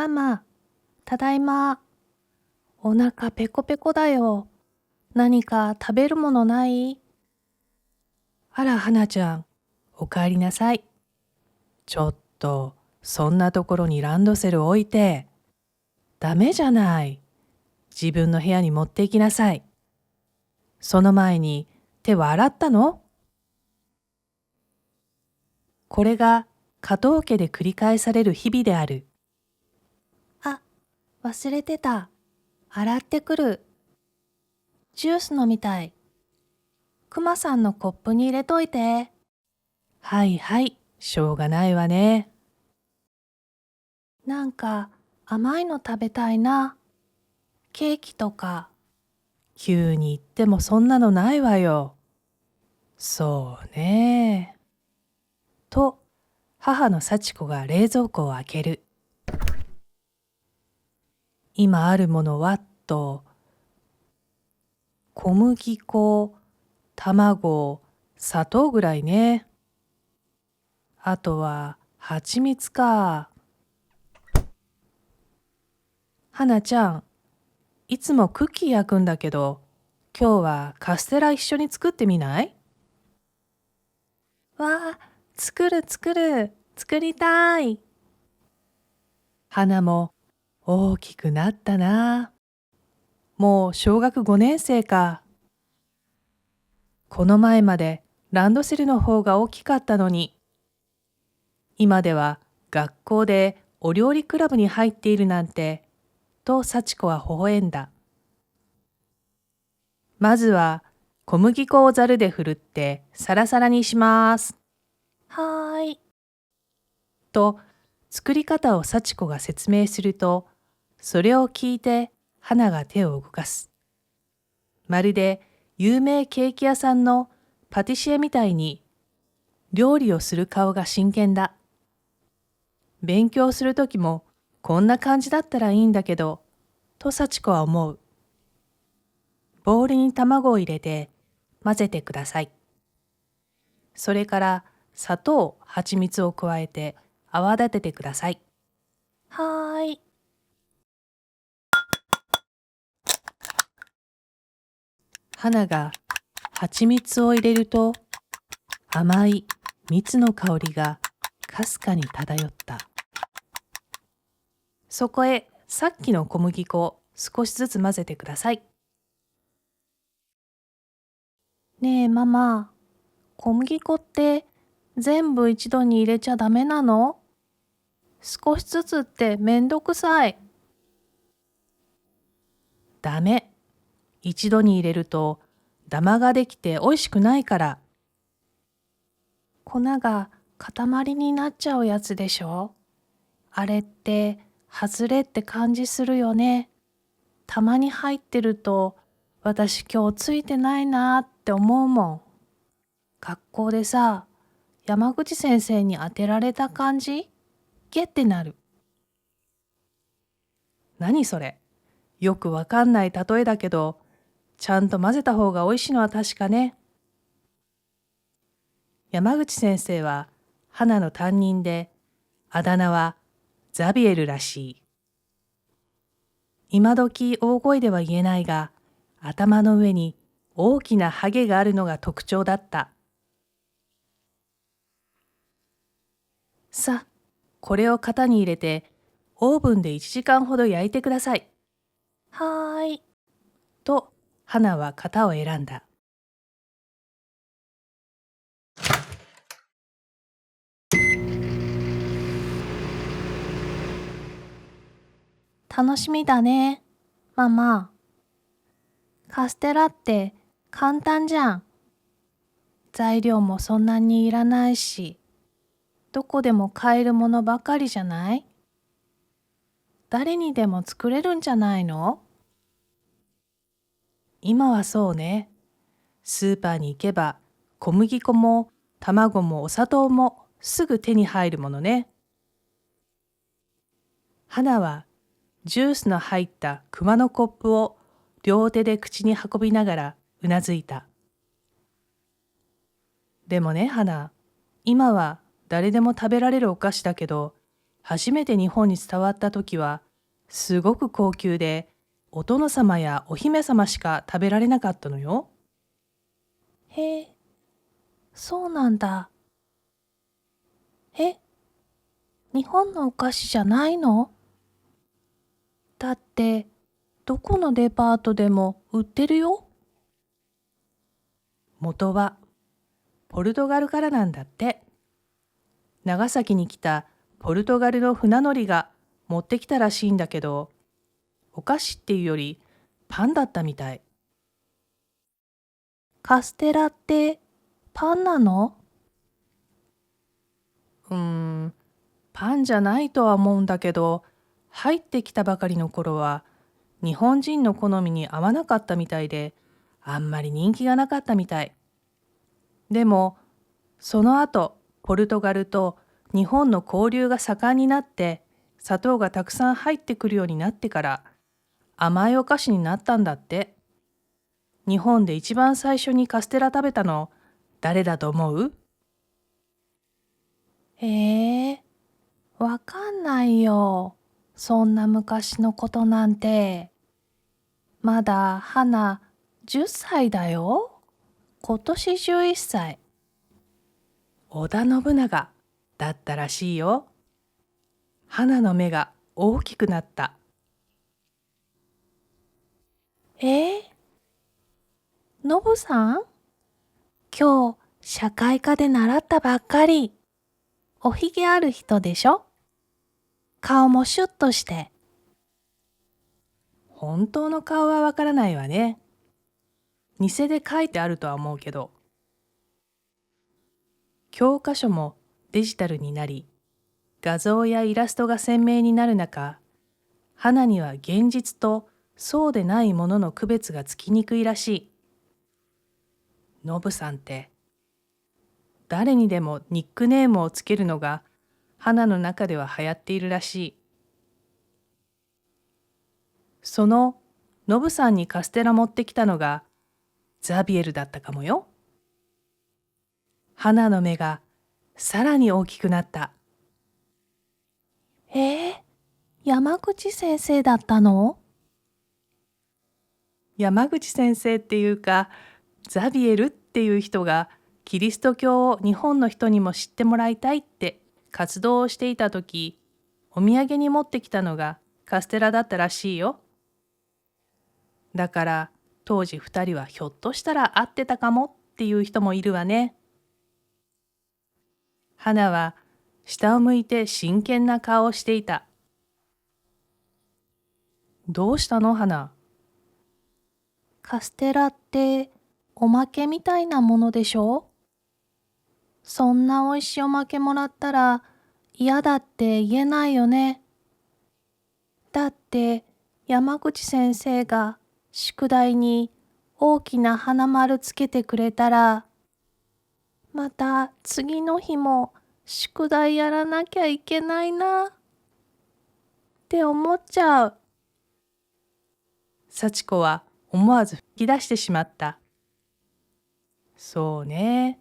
ママ、ただいま。お腹ペコペコだよ。何か食べるものない？あら、はなちゃん、おかえりなさい。ちょっと、そんなところにランドセル置いて。ダメじゃない。自分の部屋に持って行きなさい。その前に、手は洗ったの？これが、加藤家で繰り返される日々である。あ、忘れてた。洗ってくる。ジュース飲みたい。クマさんのコップに入れといて。はいはい、しょうがないわね。なんか甘いの食べたいな。ケーキとか。急に言ってもそんなのないわよ。そうね。と、母の幸子が冷蔵庫を開ける。今あるものはと、小麦粉、卵、砂糖ぐらいね。あとは、蜂蜜か。はなちゃん、いつもクッキー焼くんだけど、今日はカステラ一緒に作ってみない？わあ、作る。作りたい。花も大きくなったな。もう小学5年生か。この前までランドセルの方が大きかったのに、今では学校でお料理クラブに入っているなんて、と幸子は微笑んだ。まずは小麦粉をざるで振るってサラサラにします。はーい。と作り方を幸子が説明すると、それを聞いて花が手を動かす。まるで有名ケーキ屋さんのパティシエみたいに料理をする顔が真剣だ。勉強するときもこんな感じだったらいいんだけど、と幸子は思う。ボウルに卵を入れて混ぜてください。それから砂糖、蜂蜜を加えて泡立ててください。はーい。花が蜂蜜を入れると、甘い蜜の香りがかすかに漂った。そこへさっきの小麦粉を少しずつ混ぜてください。ねえママ、小麦粉って全部一度に入れちゃダメなの？少しずつってめんどくさい。ダメ。一度に入れるとダマができて美味しくないから。粉が塊になっちゃうやつでしょ？あれって外れって感じするよね。たまに入ってると私今日ついてないなって思うもん。学校でさ、山口先生に当てられた感じ？ゲってなる。何それ。よくわかんない例えだけど、ちゃんと混ぜた方が美味しいのは確かね。山口先生は花の担任で、あだ名はザビエルらしい。今時大声では言えないが、頭の上に大きなハゲがあるのが特徴だった。さあ、これを型に入れて、オーブンで1時間ほど焼いてください。はーい。と、花は型を選んだ。楽しみだね。ママ。カステラって簡単じゃん。材料もそんなにいらないし、どこでも買えるものばかりじゃない？誰にでも作れるんじゃないの？今はそうね。スーパーに行けば小麦粉も卵もお砂糖もすぐ手に入るものね。花はジュースの入った熊のコップを両手で口に運びながらうなずいた。でもね、花、今は誰でも食べられるお菓子だけど、初めて日本に伝わった時はすごく高級で、お殿様やお姫様しか食べられなかったのよ。へえ、そうなんだ。え、日本のお菓子じゃないの？だって、どこのデパートでも売ってるよ。元はポルトガルからなんだって。長崎に来たポルトガルの船乗りが持ってきたらしいんだけど、お菓子っていうよりパンだったみたい。カステラってパンなの？パンじゃないとは思うんだけど、入ってきたばかりの頃は日本人の好みに合わなかったみたいで、あんまり人気がなかったみたい。でもその後ポルトガルと日本の交流が盛んになって、砂糖がたくさん入ってくるようになってから甘いお菓子になったんだって。日本で一番最初にカステラ食べたの誰だと思う？へえ、わかんないよ。そんな昔のことなんて。まだ花10歳だよ。今年11歳。織田信長だったらしいよ。花の目が大きくなった。ノブさん？今日社会科で習ったばっかり。おひげある人でしょ？顔もシュッとして。本当の顔はわからないわね。偽で書いてあるとは思うけど。教科書もデジタルになり、画像やイラストが鮮明になる中、花には現実とそうでないものの区別がつきにくいらしい。ノブさんって誰にでもニックネームをつけるのが花の中では流行っているらしい。そのノブさんにカステラ持ってきたのがザビエルだったかもよ。花の目がさらに大きくなった。山口先生だったの？山口先生っていうか、ザビエルっていう人がキリスト教を日本の人にも知ってもらいたいって活動をしていた時、お土産に持ってきたのがカステラだったらしいよ。だから当時2人はひょっとしたら会ってたかもっていう人もいるわね。花は下を向いて真剣な顔をしていた。どうしたの花？カステラっておまけみたいなものでしょ？そんなおいしいおまけもらったら嫌だって言えないよね。だって山口先生が宿題に大きな花丸つけてくれたら、また次の日も宿題やらなきゃいけないなって思っちゃう。幸子は思わず吹き出してしまった。そうね。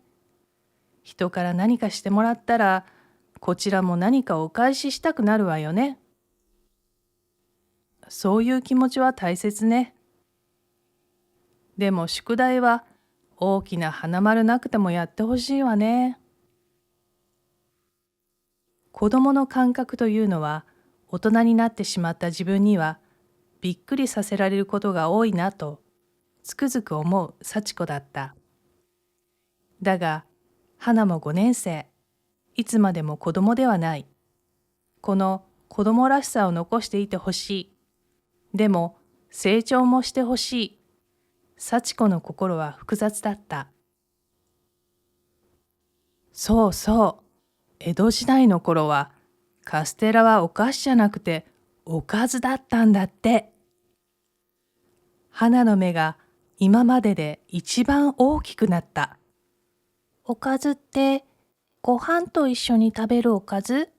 人から何かしてもらったら、こちらも何かお返ししたくなるわよね。そういう気持ちは大切ね。でも宿題は大きな花丸なくてもやってほしいわね。子供の感覚というのは、大人になってしまった自分にはびっくりさせられることが多いなとつくづく思う幸子だった。だが花も5年生、いつまでも子供ではない。この子供らしさを残していてほしい。でも成長もしてほしい。幸子の心は複雑だった。そうそう、江戸時代の頃はカステラはお菓子じゃなくておかずだったんだって。花の目が今までで一番大きくなった。おかずってご飯と一緒に食べるおかず？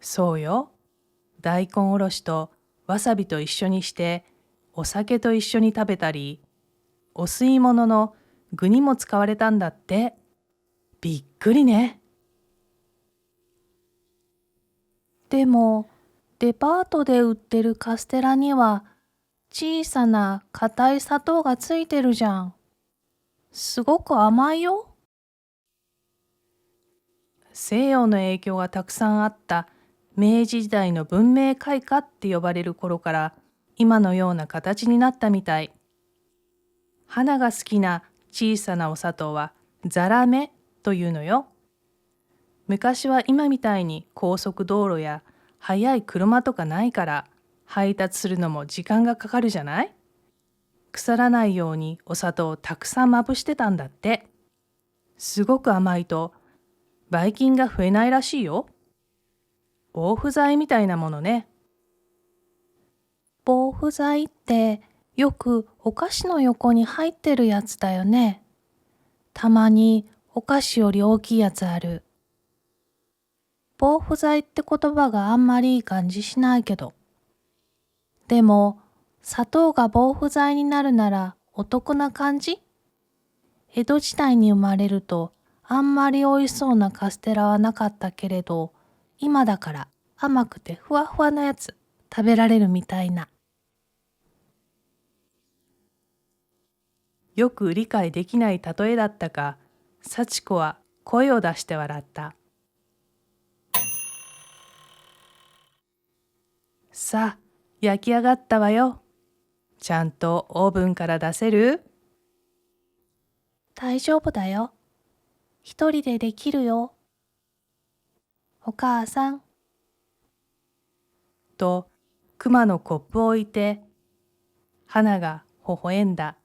そうよ。大根おろしとわさびと一緒にしてお酒と一緒に食べたり、お吸い物の具にも使われたんだって。びっくりね。でも、デパートで売ってるカステラには小さな硬い砂糖がついてるじゃん。すごく甘いよ。西洋の影響がたくさんあった明治時代の文明開化って呼ばれる頃から今のような形になったみたい。花が好きな小さなお砂糖はザラメというのよ。昔は今みたいに高速道路や速い車とかないから配達するのも時間がかかるじゃない？腐らないようにお砂糖をたくさんまぶしてたんだって。すごく甘いとばい菌が増えないらしいよ。防腐剤みたいなものね。防腐剤ってよくお菓子の横に入ってるやつだよね。たまにお菓子より大きいやつある。防腐剤って言葉があんまりいい感じしないけど。でも、砂糖が防腐剤になるならお得な感じ？江戸時代に生まれるとあんまり美味しそうなカステラはなかったけれど、今だから甘くてふわふわなやつ食べられるみたいな。よく理解できない例えだったか、幸子は声を出して笑った。さあ、焼き上がったわよ。ちゃんとオーブンから出せる？大丈夫だよ。一人でできるよ。お母さん。と、熊のコップを置いて、花が微笑んだ。